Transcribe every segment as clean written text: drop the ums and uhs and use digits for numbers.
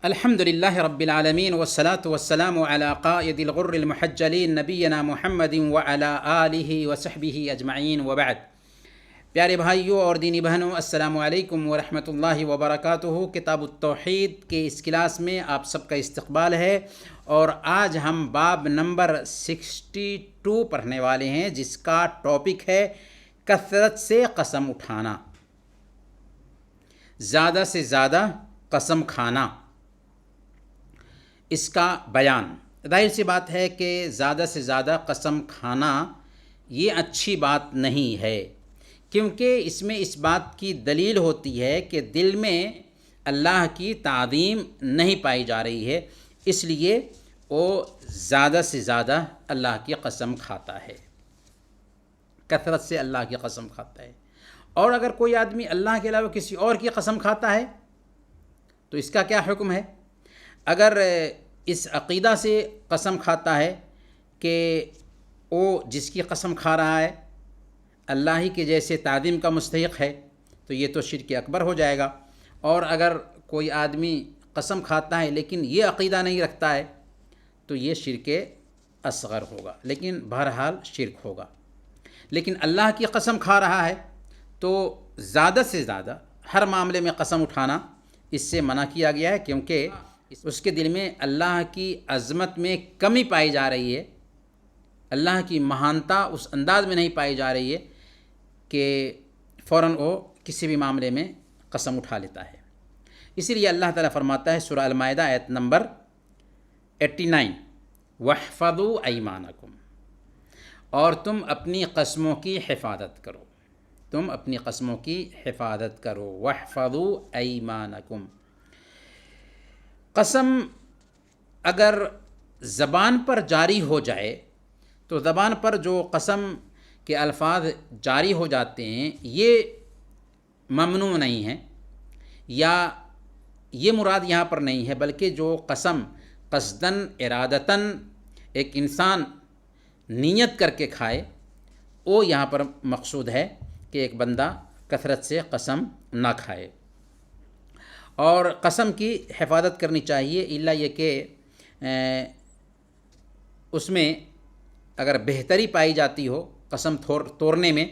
الحمد لله رب العالمين والصلاة والسلام على قائد الغر المحجلين نبينا محمد وعلى آله وصحبه اجمعین وبعد۔ پیارے بھائیوں اور دینی بہنوں، السلام علیکم ورحمۃ اللہ وبرکاتہ۔ کتاب التوحید کے اس کلاس میں آپ سب کا استقبال ہے، اور آج ہم باب نمبر 62 پڑھنے والے ہیں، جس کا ٹاپک ہے کثرت سے قسم اٹھانا، زیادہ سے زیادہ قسم کھانا۔ اس کا بیان، ظاہر سی بات ہے کہ زیادہ سے زیادہ قسم کھانا یہ اچھی بات نہیں ہے، کیونکہ اس میں اس بات کی دلیل ہوتی ہے کہ دل میں اللہ کی تعظیم نہیں پائی جا رہی ہے، اس لیے وہ زیادہ سے زیادہ اللہ کی قسم کھاتا ہے، کثرت سے اللہ کی قسم کھاتا ہے۔ اور اگر کوئی آدمی اللہ کے علاوہ کسی اور کی قسم کھاتا ہے تو اس کا کیا حکم ہے؟ اگر اس عقیدہ سے قسم کھاتا ہے کہ وہ جس کی قسم کھا رہا ہے اللہ ہی کے جیسے تعظیم کا مستحق ہے، تو یہ تو شرک اکبر ہو جائے گا۔ اور اگر کوئی آدمی قسم کھاتا ہے لیکن یہ عقیدہ نہیں رکھتا ہے تو یہ شرک اصغر ہوگا، لیکن بہرحال شرک ہوگا۔ لیکن اللہ کی قسم کھا رہا ہے تو زیادہ سے زیادہ ہر معاملے میں قسم اٹھانا اس سے منع کیا گیا ہے، کیونکہ اس کے دل میں اللہ کی عظمت میں کمی پائی جا رہی ہے، اللہ کی مہانتا اس انداز میں نہیں پائی جا رہی ہے کہ فوراً وہ کسی بھی معاملے میں قسم اٹھا لیتا ہے۔ اسی لیے اللہ تعالیٰ فرماتا ہے سورہ المائدہ آیت نمبر 89، وَاحْفَظُوا أَيْمَانَكُمْ، اور تم اپنی قسموں کی حفاظت کرو، تم اپنی قسموں کی حفاظت کرو۔ وَاحْفَظُوا أَيْمَانَكُمْ، قسم اگر زبان پر جاری ہو جائے تو زبان پر جو قسم کے الفاظ جاری ہو جاتے ہیں یہ ممنوع نہیں ہیں، یا یہ مراد یہاں پر نہیں ہے، بلکہ جو قسم قصداً ارادتاً ایک انسان نیت کر کے کھائے وہ یہاں پر مقصود ہے کہ ایک بندہ کثرت سے قسم نہ کھائے۔ اور قسم کی حفاظت کرنی چاہیے، الا یہ کہ اس میں اگر بہتری پائی جاتی ہو قسم توڑنے میں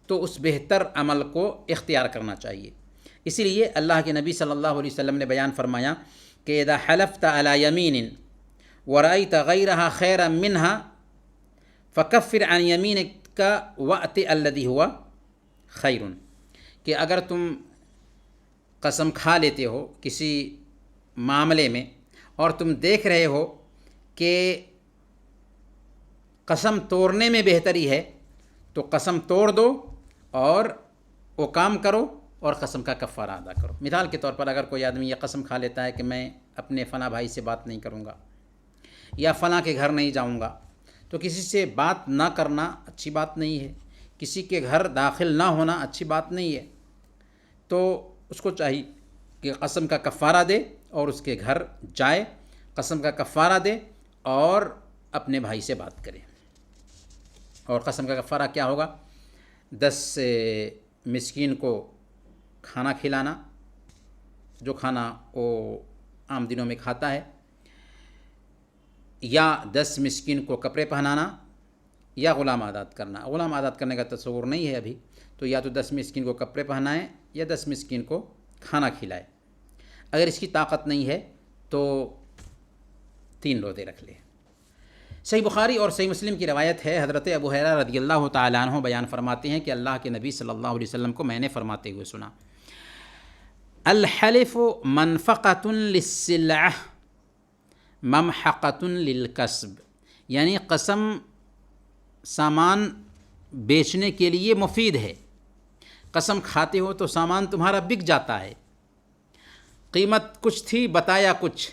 تو اس بہتر عمل کو اختیار کرنا چاہیے۔ اسی لیے اللہ کے نبی صلی اللہ علیہ وسلم نے بیان فرمایا کہ اذا حلفت علی یمین ورأیت غیرہا خیرا منہا فکفر عن یمینک وأت الذی ہوا خیر، کہ اگر تم قسم کھا لیتے ہو کسی معاملے میں اور تم دیکھ رہے ہو کہ قسم توڑنے میں بہتری ہے تو قسم توڑ دو اور وہ کام کرو اور قسم کا کفارہ ادا کرو۔ مثال کے طور پر اگر کوئی آدمی یہ قسم کھا لیتا ہے کہ میں اپنے فلاں بھائی سے بات نہیں کروں گا یا فلاں کے گھر نہیں جاؤں گا، تو کسی سے بات نہ کرنا اچھی بات نہیں ہے، کسی کے گھر داخل نہ ہونا اچھی بات نہیں ہے، تو اس کو چاہیے کہ قسم کا کفارہ دے اور اس کے گھر جائے، قسم کا کفارہ دے اور اپنے بھائی سے بات کرے۔ اور قسم کا کفارہ کیا ہوگا؟ 10 مسکین کو کھانا کھلانا، جو کھانا وہ عام دنوں میں کھاتا ہے، یا 10 مسکین کو کپڑے پہنانا، یا غلام آزاد کرنا۔ غلام آزاد کرنے کا تصور نہیں ہے ابھی، تو یا تو 10 مسکین کو کپڑے پہنائیں یا 10 مسکین کو کھانا کھلائے۔ اگر اس کی طاقت نہیں ہے تو 3 روزے رکھ لے۔ صحیح بخاری اور صحیح مسلم کی روایت ہے، حضرت ابو ہریرہ رضی اللہ تعالیٰ عنہ بیان فرماتے ہیں کہ اللہ کے نبی صلی اللہ علیہ وسلم کو میں نے فرماتے ہوئے سنا، الحلف منفقۃ للسلعہ ممحقۃ للکسب، یعنی قسم سامان بیچنے کے لیے مفید ہے۔ قسم کھاتے ہو تو سامان تمہارا بک جاتا ہے، قیمت کچھ تھی بتایا کچھ،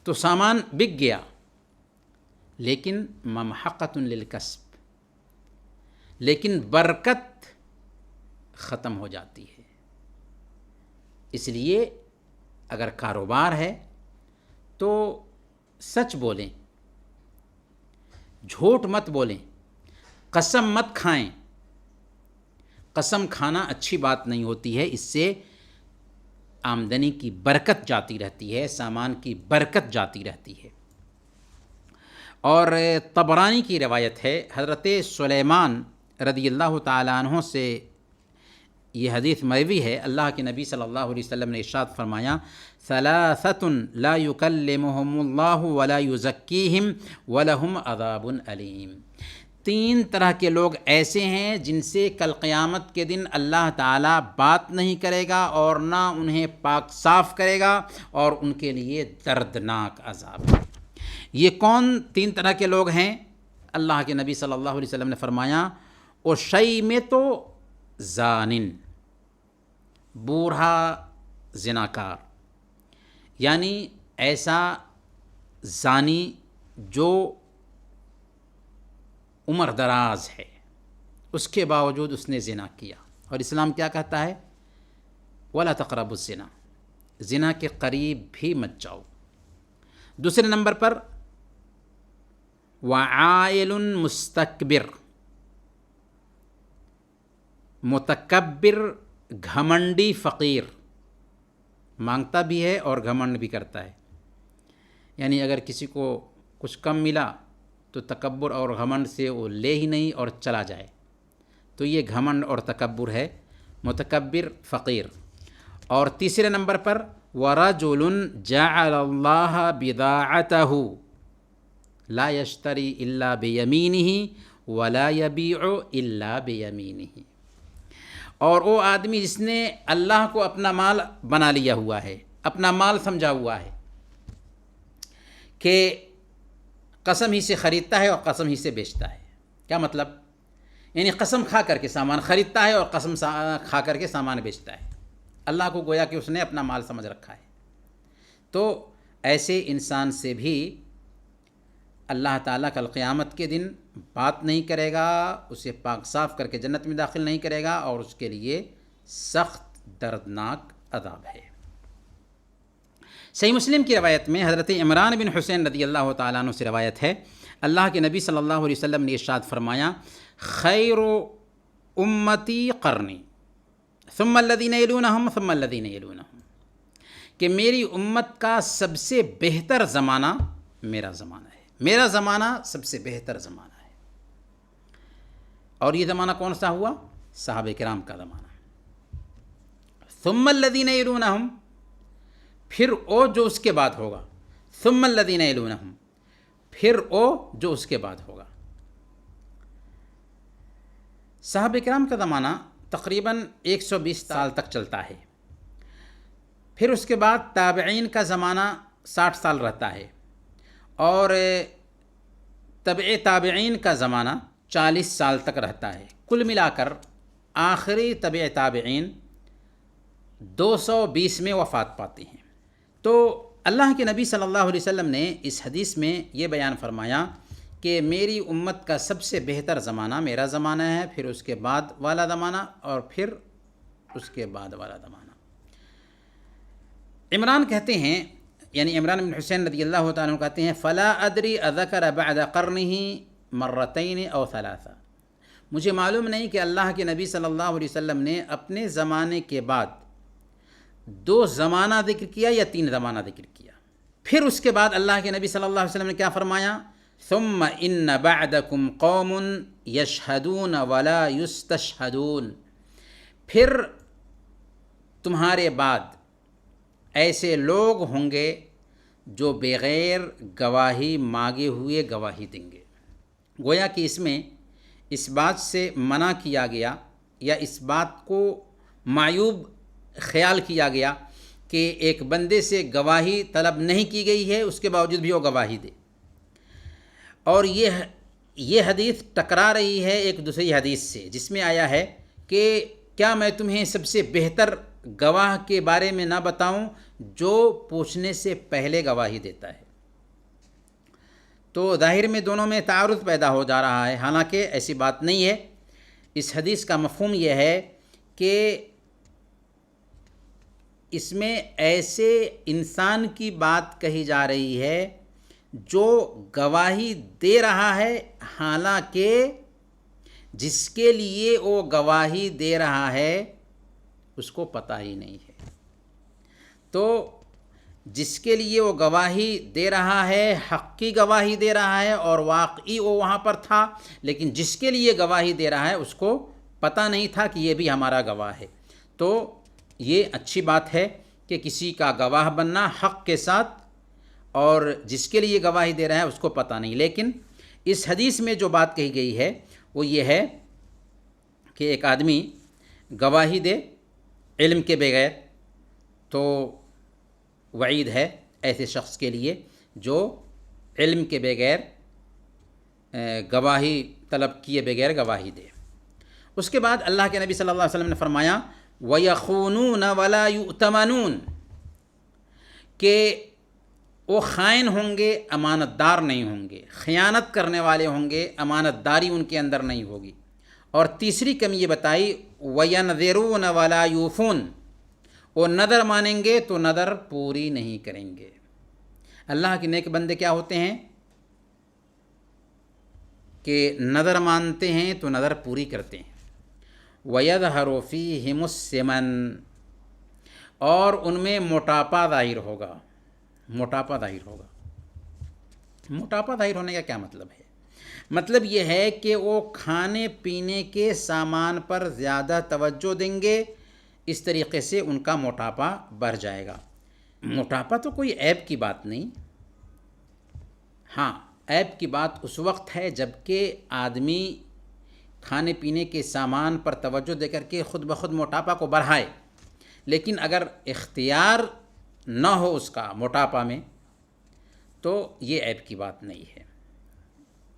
تو سامان بک گیا، لیکن ممحقۃ للکسب، لیکن برکت ختم ہو جاتی ہے۔ اس لیے اگر کاروبار ہے تو سچ بولیں، جھوٹ مت بولیں، قسم مت کھائیں۔ قسم کھانا اچھی بات نہیں ہوتی ہے، اس سے آمدنی کی برکت جاتی رہتی ہے، سامان کی برکت جاتی رہتی ہے۔ اور طبرانی کی روایت ہے، حضرت سلیمان رضی اللہ تعالیٰ عنہ سے یہ حدیث مروی ہے، اللہ کے نبی صلی اللہ علیہ وسلم نے ارشاد فرمایا، ثلاثۃ لا یکلمہم اللہ ولا یزکیہم ولہم عذاب علیم۔ 3 طرح کے لوگ ایسے ہیں جن سے کل قیامت کے دن اللہ تعالیٰ بات نہیں کرے گا اور نہ انہیں پاک صاف کرے گا، اور ان کے لیے دردناک عذاب ہے۔ یہ کون 3 طرح کے لوگ ہیں؟ اللہ کے نبی صلی اللہ علیہ وسلم نے فرمایا، اُشیمۃ زانن، بوڑھا زناکار، یعنی ایسا زانی جو عمر دراز ہے، اس کے باوجود اس نے زنا کیا، اور اسلام کیا کہتا ہے؟ ولا تقربوا الزنا، زنا کے قریب بھی مت جاؤ۔ دوسرے نمبر پر وعائل مستکبر، متکبر، گھمنڈی فقیر، مانگتا بھی ہے اور گھمنڈ بھی کرتا ہے، یعنی اگر کسی کو کچھ کم ملا تو تکبر اور گھمنڈ سے وہ لے ہی نہیں اور چلا جائے، تو یہ گھمنڈ اور تکبر ہے، متکبر فقیر۔ اور تیسرے نمبر پر ورجل جعل اللہ بضاعتہ لا یشتری الا بیمینہ ولا یبیع الا بیمینہ، اور وہ آدمی جس نے اللہ کو اپنا مال بنا لیا ہوا ہے، اپنا مال سمجھا ہوا ہے کہ قسم ہی سے خریدتا ہے اور قسم ہی سے بیچتا ہے۔ کیا مطلب؟ یعنی قسم کھا کر کے سامان خریدتا ہے اور قسم کھا کر کے سامان بیچتا ہے، اللہ کو گویا کہ اس نے اپنا مال سمجھ رکھا ہے۔ تو ایسے انسان سے بھی اللہ تعالیٰ کل قیامت کے دن بات نہیں کرے گا، اسے پاک صاف کر کے جنت میں داخل نہیں کرے گا، اور اس کے لیے سخت دردناک عذاب ہے۔ صحیح مسلم کی روایت میں حضرت عمران بن حسین رضی اللہ تعالیٰ عنہ سے روایت ہے، اللہ کے نبی صلی اللہ علیہ وسلم نے ارشاد فرمایا، خیر امتی قرنی ثم الذین یلونہم ثم الذین یلونہم، کہ میری امت کا سب سے بہتر زمانہ میرا زمانہ ہے، میرا زمانہ سب سے بہتر زمانہ ہے۔ اور یہ زمانہ کون سا ہوا؟ صحابہ کرام کا زمانہ۔ ثم الذین یلونہم، پھر او جو اس کے بعد ہوگا، ثم الذین یلونہم، پھر او جو اس کے بعد ہوگا۔ صحابہ کرام کا زمانہ تقریباً 120 سال تک چلتا ہے، پھر اس کے بعد تابعین کا زمانہ 60 سال رہتا ہے، اور تبع تابعین کا زمانہ 40 سال تک رہتا ہے۔ کل ملا کر آخری تبع تابعین 220 میں وفات پاتے ہیں۔ تو اللہ کے نبی صلی اللہ علیہ وسلم نے اس حدیث میں یہ بیان فرمایا کہ میری امت کا سب سے بہتر زمانہ میرا زمانہ ہے، پھر اس کے بعد والا زمانہ، اور پھر اس کے بعد والا زمانہ۔ عمران کہتے ہیں، یعنی عمران بن حسین رضی اللہ تعالیٰ عنہ کہتے ہیں، فلا ادری اذکر بعد قرنہ مرتین او ثلاثہ، مجھے معلوم نہیں کہ اللہ کے نبی صلی اللہ علیہ وسلم نے اپنے زمانے کے بعد 2 زمانہ ذکر کیا یا 3 زمانہ ذکر کیا۔ پھر اس کے بعد اللہ کے نبی صلی اللہ علیہ وسلم نے کیا فرمایا؟ ثم ان بعدکم قوم یشہدون ولا یستشہدون، پھر تمہارے بعد ایسے لوگ ہوں گے جو بغیر گواہی مانگے ہوئے گواہی دیں گے۔ گویا کہ اس میں اس بات سے منع کیا گیا یا اس بات کو معیوب خیال کیا گیا کہ ایک بندے سے گواہی طلب نہیں کی گئی ہے، اس کے باوجود بھی وہ گواہی دے، اور یہ حدیث ٹکرا رہی ہے ایک دوسری حدیث سے، جس میں آیا ہے کہ کیا میں تمہیں سب سے بہتر گواہ کے بارے میں نہ بتاؤں جو پوچھنے سے پہلے گواہی دیتا ہے۔ تو ظاہر میں دونوں میں تعارض پیدا ہو جا رہا ہے، حالانکہ ایسی بات نہیں ہے۔ اس حدیث کا مفہوم یہ ہے کہ اس میں ایسے انسان کی بات کہی جا رہی ہے جو گواہی دے رہا ہے، حالانکہ جس کے لیے وہ گواہی دے رہا ہے اس کو پتہ ہی نہیں ہے۔ تو جس کے لیے وہ گواہی دے رہا ہے حق کی گواہی دے رہا ہے اور واقعی وہ وہاں پر تھا، لیکن جس کے لیے گواہی دے رہا ہے اس کو پتہ نہیں تھا کہ یہ بھی ہمارا گواہ ہے. تو یہ اچھی بات ہے کہ کسی کا گواہ بننا حق کے ساتھ، اور جس کے لیے گواہی دے رہا ہے اس کو پتہ نہیں. لیکن اس حدیث میں جو بات کہی گئی ہے وہ یہ ہے کہ ایک آدمی گواہی دے علم کے بغیر، تو وعید ہے ایسے شخص کے لیے جو علم کے بغیر گواہی طلب کیے بغیر گواہی دے. اس کے بعد اللہ کے نبی صلی اللہ علیہ وسلم نے فرمایا وَيَخُونُونَ وَلَا يُؤْتَمَنُونَ، کہ وہ خائن ہوں گے، امانت دار نہیں ہوں گے، خیانت کرنے والے ہوں گے، امانت داری ان کے اندر نہیں ہوگی. اور تیسری کمی یہ بتائی وَيَنذِرُونَ وَلَا يُوفُونَ، وہ نظر مانیں گے تو نظر پوری نہیں کریں گے. اللہ کے نیک بندے کیا ہوتے ہیں کہ نظر مانتے ہیں تو نظر پوری کرتے ہیں. وَيَظْهَرُ فِيهِمُ السِّمَنُ، اور ان میں موٹاپا ظاہر ہوگا. موٹاپا ظاہر ہوگا. موٹاپا ظاہر ہونے کا کیا مطلب ہے؟ مطلب یہ ہے کہ وہ کھانے پینے کے سامان پر زیادہ توجہ دیں گے، اس طریقے سے ان کا موٹاپا بڑھ جائے گا. موٹاپا تو کوئی عیب کی بات نہیں. ہاں، عیب کی بات اس وقت ہے جب کہ آدمی کھانے پینے کے سامان پر توجہ دے کر کے خود بخود موٹاپا کو بڑھائے. لیکن اگر اختیار نہ ہو اس کا موٹاپا میں تو یہ عیب کی بات نہیں ہے.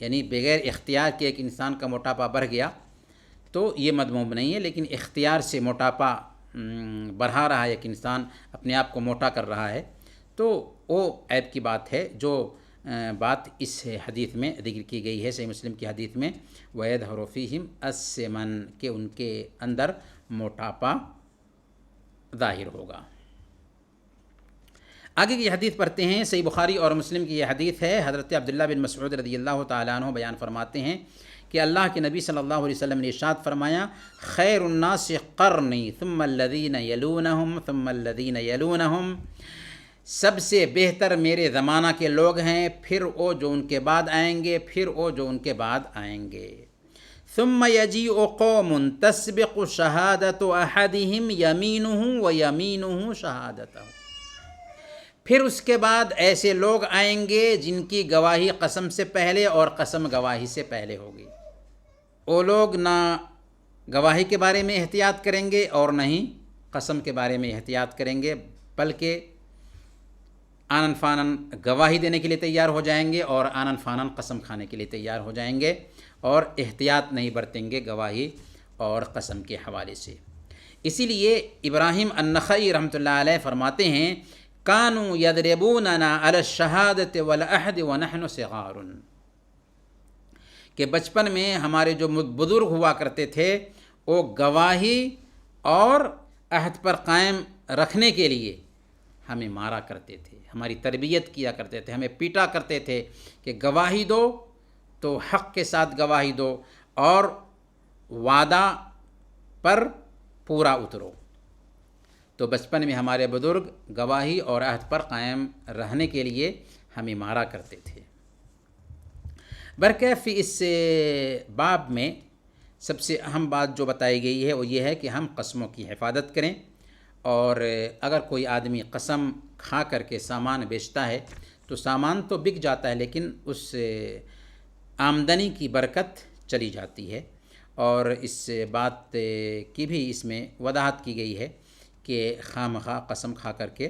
یعنی بغیر اختیار کے ایک انسان کا موٹاپا بڑھ گیا تو یہ مذموم نہیں ہے، لیکن اختیار سے موٹاپا بڑھا رہا ہے، ایک انسان اپنے آپ کو موٹا کر رہا ہے، تو وہ عیب کی بات ہے. جو بات اس حدیث میں ذکر کی گئی ہے صحیح مسلم کی حدیث میں وَيَظْهَرُ فِيهِمْ السِّمَنُ، کہ ان کے اندر موٹاپا ظاہر ہوگا. آگے کی حدیث پڑھتے ہیں. صحیح بخاری اور مسلم کی یہ حدیث ہے. حضرت عبداللہ بن مسعود رضی اللہ تعالیٰ عنہ بیان فرماتے ہیں کہ اللہ کے نبی صلی اللہ علیہ وسلم نے ارشاد فرمایا خیر الناس قرنی ثم الذین یلونہم ثم الذین یلونہم، سب سے بہتر میرے زمانہ کے لوگ ہیں، پھر وہ جو ان کے بعد آئیں گے، پھر وہ جو ان کے بعد آئیں گے. ثم یجیء قوم تسبق شہادت احدہم یمینہ ویمینہ شہادتہ، پھر اس کے بعد ایسے لوگ آئیں گے جن کی گواہی قسم سے پہلے اور قسم گواہی سے پہلے ہوگی. وہ لوگ نہ گواہی کے بارے میں احتیاط کریں گے اور نہ ہی قسم کے بارے میں احتیاط کریں گے، بلکہ آنن فانن گواہی دینے کے لیے تیار ہو جائیں گے اور آنن فانن قسم کھانے کے لیے تیار ہو جائیں گے، اور احتیاط نہیں برتیں گے گواہی اور قسم کے حوالے سے. اسی لیے ابراہیم النخعی رحمۃ اللہ علیہ فرماتے ہیں کانوا یضربوننا علی الشہادۃ والعہد ونحن صغار، کہ بچپن میں ہمارے جو بزرگ ہوا کرتے تھے وہ گواہی اور عہد پر قائم رکھنے کے لیے ہمیں مارا کرتے تھے، ہماری تربیت کیا کرتے تھے، ہمیں پیٹا کرتے تھے کہ گواہی دو تو حق کے ساتھ گواہی دو اور وعدہ پر پورا اترو. تو بچپن میں ہمارے بزرگ گواہی اور عہد پر قائم رہنے کے لیے ہمیں مارا کرتے تھے. برکیف اس باب میں سب سے اہم بات جو بتائی گئی ہے وہ یہ ہے کہ ہم قسموں کی حفاظت کریں، اور اگر کوئی آدمی قسم کھا کر کے سامان بیچتا ہے تو سامان تو بک جاتا ہے لیکن اس آمدنی کی برکت چلی جاتی ہے. اور اس بات کی بھی اس میں وضاحت کی گئی ہے کہ خواہ مخواہ قسم کھا کر کے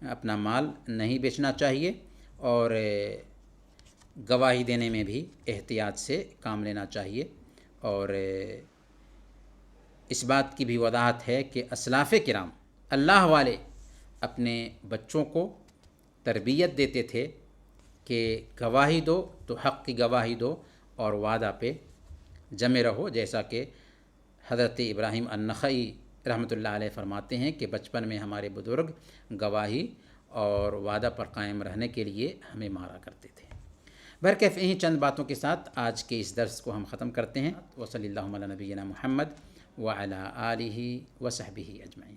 اپنا مال نہیں بیچنا چاہیے، اور گواہی دینے میں بھی احتیاط سے کام لینا چاہیے. اور اس بات کی بھی وضاحت ہے کہ اسلاف کرام اللہ والے اپنے بچوں کو تربیت دیتے تھے کہ گواہی دو تو حق کی گواہی دو اور وعدہ پہ جمے رہو، جیسا کہ حضرت ابراہیم النخعی رحمۃ اللہ علیہ فرماتے ہیں کہ بچپن میں ہمارے بزرگ گواہی اور وعدہ پر قائم رہنے کے لیے ہمیں مارا کرتے تھے. برکیف انہی چند باتوں کے ساتھ آج کے اس درس کو ہم ختم کرتے ہیں. وصلی اللہ علی نبینا محمد وعلی آلہ وصحبہ اجمعین.